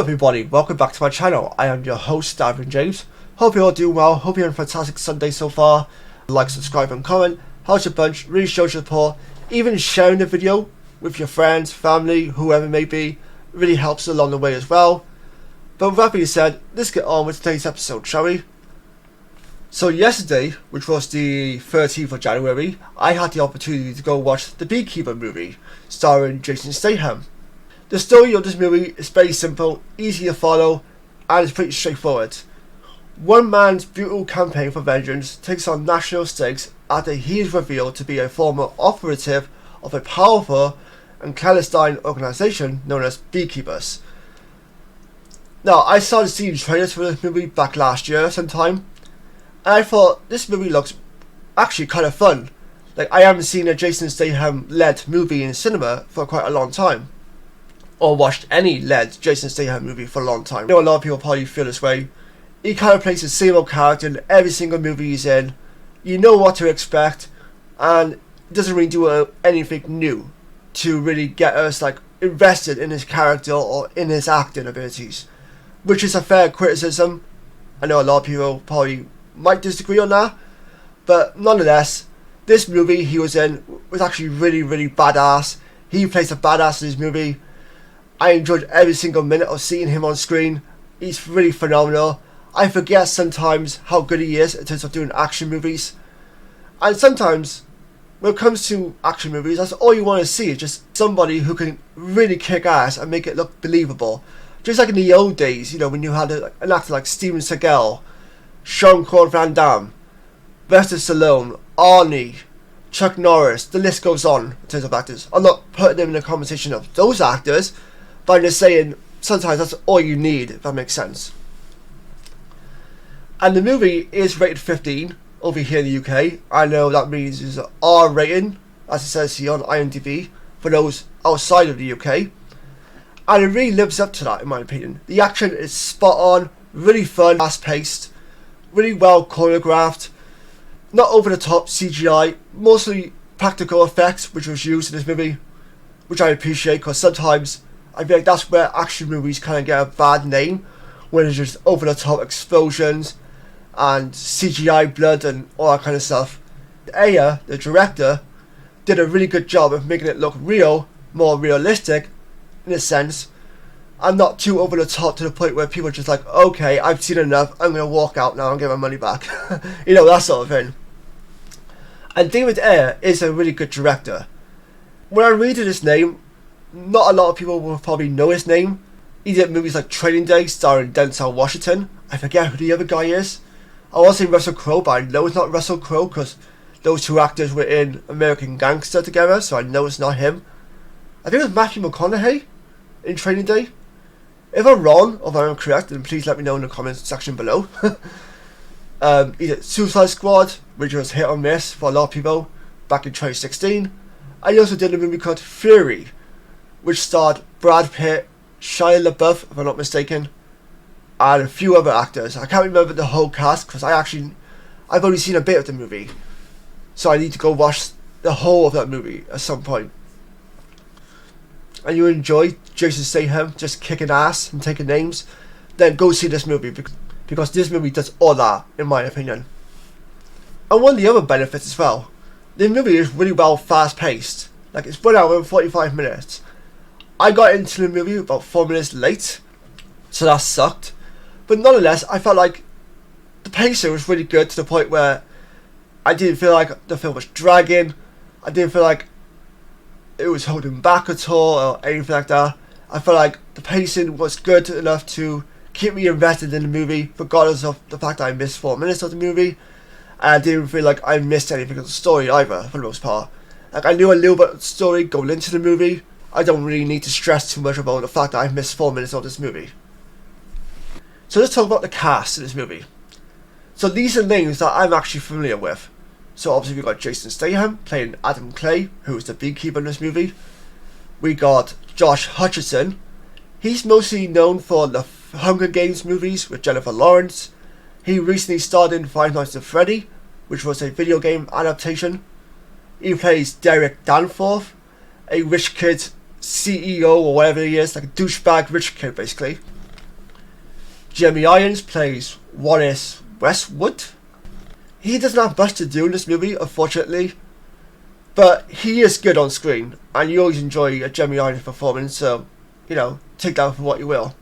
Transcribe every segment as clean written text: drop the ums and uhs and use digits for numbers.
everybody, welcome back to my channel. I am your host, Davin James. Hope you're all doing well, hope you're having a fantastic Sunday so far. Like, subscribe and comment, helps a bunch, really shows your support. Even sharing the video with your friends, family, whoever it may be, really helps along the way as well. But with that being said, let's get on with today's episode, shall we? So yesterday, which was the 13th of January, I had the opportunity to go watch the Beekeeper movie, starring Jason Statham. The story of this movie is very simple, easy to follow, and it's pretty straightforward. One man's brutal campaign for vengeance takes on national stakes after he is revealed to be a former operative of a powerful and clandestine organisation known as Beekeepers. Now, I started seeing trailers for this movie back last year sometime, and I thought this movie looks actually kind of fun. Like, I haven't seen a Jason Statham led movie in cinema for quite a long time, or watched any led Jason Statham movie for a long time. I know a lot of people probably feel this way. He kind of plays the same old character in every single movie he's in. You know what to expect, and it doesn't really do anything new to really get us like invested in his character or in his acting abilities, which is a fair criticism. I know a lot of people probably might disagree on that, but nonetheless, this movie he was in was actually really badass. He plays a badass in this movie. I enjoyed every single minute of seeing him on screen. He's really phenomenal. I forget sometimes how good he is in terms of doing action movies. And sometimes, when it comes to action movies, that's all you want to see is just somebody who can really kick ass and make it look believable. Just like in the old days, you know, when you had an actor like Steven Seagal, Jean-Claude Van Damme, Sylvester Stallone, Arnie, Chuck Norris, the list goes on in terms of actors. I'm not putting them in a conversation of those actors, but I'm just saying sometimes that's all you need, if that makes sense. And the movie is rated 15 over here in the UK. I know that means it's an R rating, as it says here on IMDb, for those outside of the UK. And it really lives up to that, in my opinion. The action is spot on, really fun, fast paced, really well choreographed, not over the top CGI, mostly practical effects which was used in this movie, which I appreciate, because sometimes I feel like that's where action movies kind of get a bad name, when it's just over the top explosions and CGI blood and all that kind of stuff. Aya, the director, did a really good job of making it look real, more realistic in a sense, and not too over the top to the point where people are just like, okay, I've seen enough, I'm going to walk out now and get my money back. You know, that sort of thing. And David Ayer is a really good director. When I read his name, not a lot of people will probably know his name. He did movies like Training Day starring Denzel Washington. I forget who the other guy is. I want to say Russell Crowe, but I know it's not Russell Crowe because those two actors were in American Gangster together, so I know it's not him. I think it was Matthew McConaughey in Training Day. If I'm wrong or if I'm correct, then please let me know in the comments section below. He did Suicide Squad, which was hit or miss for a lot of people back in 2016. And he also did a movie called Fury, which starred Brad Pitt, Shia LaBeouf, if I'm not mistaken, and a few other actors. I can't remember the whole cast because I've only seen a bit of the movie, so I need to go watch the whole of that movie at some point. And you enjoy Jason Statham just kicking ass and taking names, then go see this movie because this movie does all that, in my opinion. And one of the other benefits as well, the movie is really well fast paced. Like, it's 1 hour and 45 minutes. I got into the movie about 4 minutes late, so that sucked. But nonetheless, I felt like the pacing was really good to the point where I didn't feel like the film was dragging. I didn't feel like it was holding back at all or anything like that. I felt like the pacing was good enough to keep me invested in the movie, regardless of the fact that I missed 4 minutes of the movie. And I didn't feel like I missed anything of the story either, for the most part. Like, I knew a little bit of the story going into the movie. I don't really need to stress too much about the fact that I missed 4 minutes of this movie. So let's talk about the cast in this movie. So these are names that I'm actually familiar with. So obviously we've got Jason Statham playing Adam Clay, who is the beekeeper in this movie. We got Josh Hutcherson. He's mostly known for the Hunger Games movies with Jennifer Lawrence. He recently starred in Five Nights at Freddy, which was a video game adaptation. He plays Derek Danforth, a rich kid CEO or whatever he is, like a douchebag rich kid basically. Jeremy Irons plays Wallace Westwood. He doesn't have much to do in this movie, unfortunately, but he is good on screen, and you always enjoy a Jeremy Irons performance, so, you know, take that for what you will.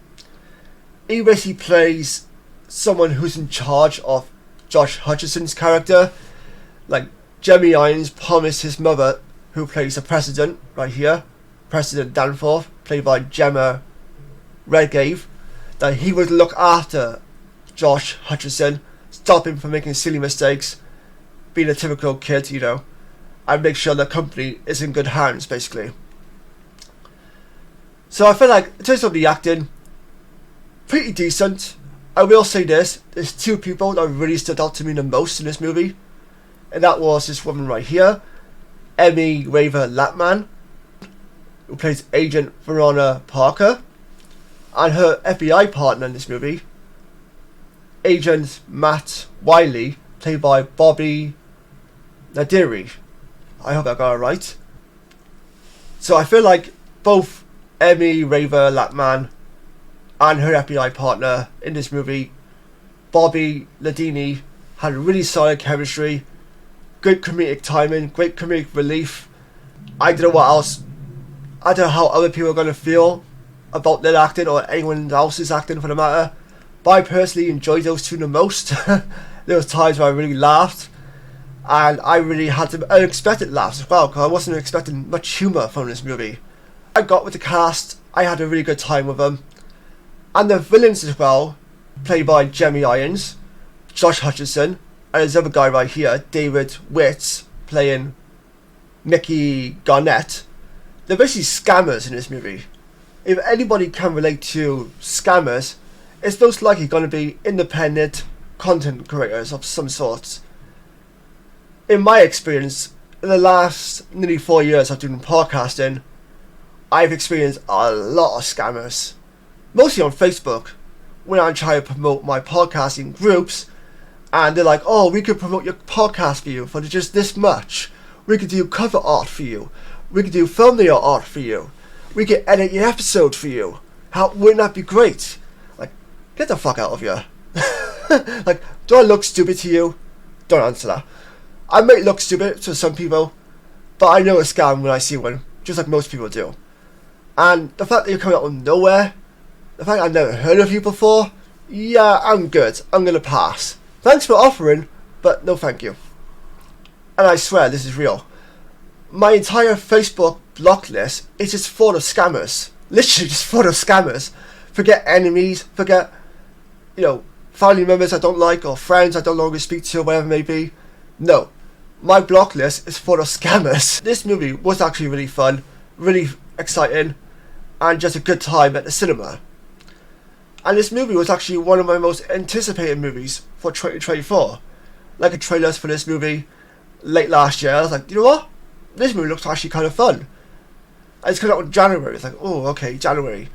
He basically plays someone who's in charge of Josh Hutcherson's character. Like, Jeremy Irons promised his mother, who plays the president right here, President Danforth, played by Gemma Redgrave, that he would look after Josh Hutcherson, stop him from making silly mistakes, being a typical kid, you know, and make sure the company is in good hands, basically. So I feel like, in terms of the acting, pretty decent. I will say this, there's two people that really stood out to me the most in this movie, and that was this woman right here, Emmy Raver Latman, who plays Agent Verona Parker, and her FBI partner in this movie, Agent Matt Wiley, played by Bobby Nadiri. I hope I got it right. So I feel like both Emmy Raver Latman and her FBI partner in this movie, Bobby Ladini, had a really solid chemistry, good comedic timing, great comedic relief. I don't know what else, I don't know how other people are going to feel about their acting, or anyone else's acting for the matter, but I personally enjoyed those two the most. There was times where I really laughed, and I really had some unexpected laughs as well, because I wasn't expecting much humour from this movie. I got with the cast, I had a really good time with them, and the villains as well, played by Jeremy Irons, Josh Hutcherson, and this other guy right here, David Witz, playing Mickey Garnett. They're basically scammers in this movie. If anybody can relate to scammers, it's most likely going to be independent content creators of some sort. In my experience, in the last nearly 4 years of doing podcasting, I've experienced a lot of scammers. Mostly on Facebook, when I try to promote my podcasting groups, and they're like, oh, we could promote your podcast for you for just this much. We could do cover art for you. We could do thumbnail art for you. We could edit your episode for you. How wouldn't that be great? Like, get the fuck out of here. Like, do I look stupid to you? Don't answer that. I might look stupid to some people, but I know a scam when I see one, just like most people do. And the fact that you're coming out of nowhere, the fact I've never heard of you before, yeah, I'm good. I'm gonna pass. Thanks for offering, but no thank you. And I swear this is real. My entire Facebook block list is just full of scammers. Literally just full of scammers. Forget enemies, forget, you know, family members I don't like, or friends I don't longer speak to, whatever it may be. No. My block list is full of scammers. This movie was actually really fun, really exciting, and just a good time at the cinema. And this movie was actually one of my most anticipated movies for 2024. Like a trailers for this movie late last year, I was like, you know what? This movie looks actually kind of fun. And it's coming out in January. It's like, oh, okay, January.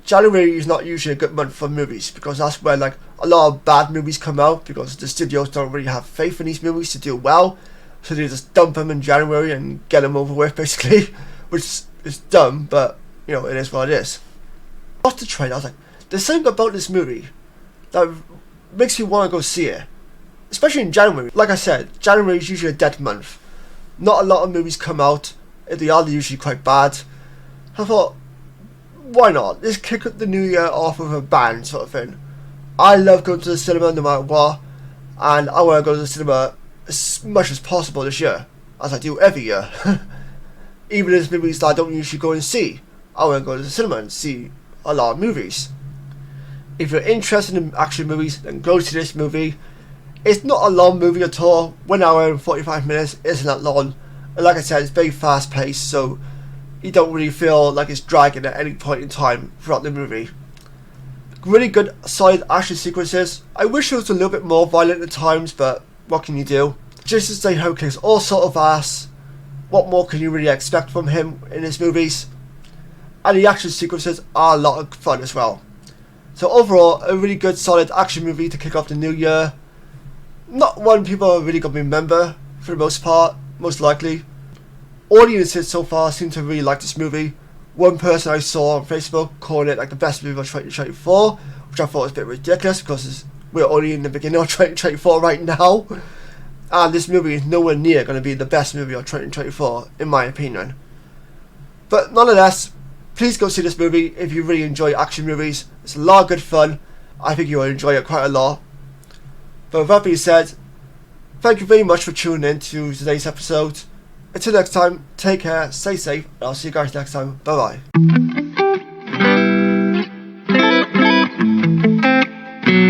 January is not usually a good month for movies, because that's when like a lot of bad movies come out, because the studios don't really have faith in these movies to do well, so they just dump them in January and get them over with, basically. Which is dumb, but you know, it is what it is. I watched the trailer, I was like, there's something about this movie that makes me want to go see it, especially in January. Like I said, January is usually a dead month. Not a lot of movies come out. If they are, they're usually quite bad. I thought, why not? Let's kick the new year off with a bang, sort of thing. I love going to the cinema no matter what, and I want to go to the cinema as much as possible this year, as I do every year. Even if it's movies that I don't usually go and see, I want to go to the cinema and see a lot of movies. If you're interested in action movies, then go to this movie. It's not a long movie at all. 1 hour and 45 minutes isn't that long. And like I said, it's very fast paced, so you don't really feel like it's dragging at any point in time throughout the movie. Really good, solid action sequences. I wish it was a little bit more violent at times, but what can you do? Jason Statham kicks all sort of ass. What more can you really expect from him in his movies? And the action sequences are a lot of fun as well. So overall, a really good, solid action movie to kick off the new year. Not one people are really going to remember, for the most part, most likely. Audiences so far seem to really like this movie. One person I saw on Facebook calling it like the best movie of 2024 which I thought was a bit ridiculous because we're only in the beginning of 2024 right now, and this movie is nowhere near going to be the best movie of 2024 in my opinion. But nonetheless, please go see this movie if you really enjoy action movies. It's a lot of good fun. I think you'll enjoy it quite a lot. But with that being said, thank you very much for tuning in to today's episode. Until next time, take care, stay safe, and I'll see you guys next time. Bye bye.